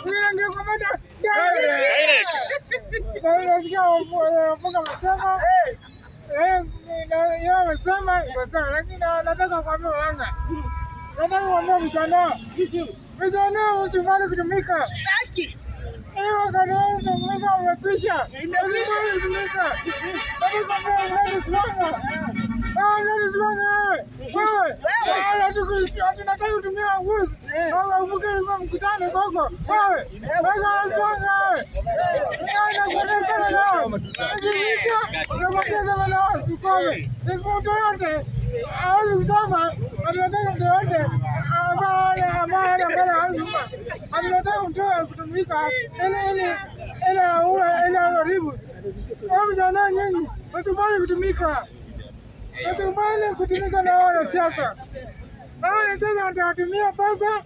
Huyo ndio kamanda. Lakini nataka kuambia Yanga. Nataka kuambia vijana usikubali kutumika. Hiyo kanuni tumika umekwisha. Imekwisha. Tunataka kutumia nguvu. Uvuke mkutano koko. Anataka mtoa kutumika ile haribu. Vijana nyinyi wasikubali kutumika. Wasikubali kutumika na wanasiasa. Wanasiasa watatumia pesa,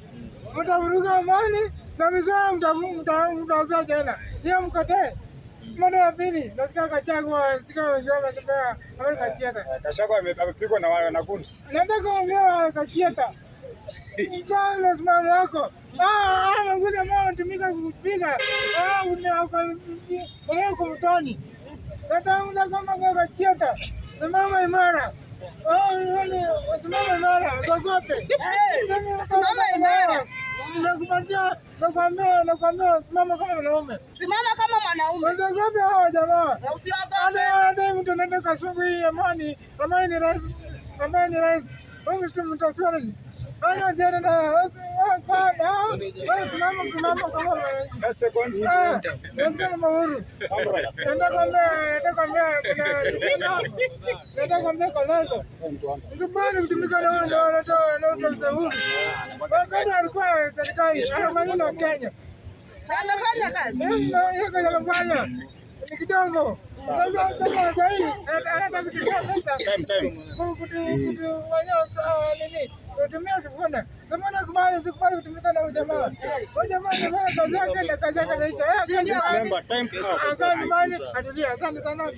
mtavuruga amani na vizaa mtazaa tena. Hiyo mkatae. Mwana ya pili, nataka Gachagua sika wenyewe wametembea Amerika Chieta. Gachagua amepigwa na wanafunzi. Nataka kuambia Gachieta. Ndio msimamo wako. Anakuja mama tumika kupiga. Unako mtoni. Nataka kama Gachieta. Simama imara. Simama imara. Usiogope. Simama imara. Nakwambia simama kama mwanaume. Simama kama mwanaume. Usiogope hao jamaa. Usiogope. Hadi mtu anaenda kasugu hii amani ni rais. Amani ni rais. Sio mtu mtoto rais. Ana jana na simama kama rais. Ndio mahuru. Nataka kuambia Kalonzo. Mtubali kutumika na wao ndio huru. Wakati alikuwa serikali, anamaliza Kenya. Sana fanya kazi. Yeye anafanya. Ni kidogo. Sasa hii anataka kutumia pesa. Kutumia sifuna. Zamani kubali sikubali kutumika na ujamaa. Ujamaa ni kazi yake maisha. Yeye ndio. Akani mali atulia. Asante sana.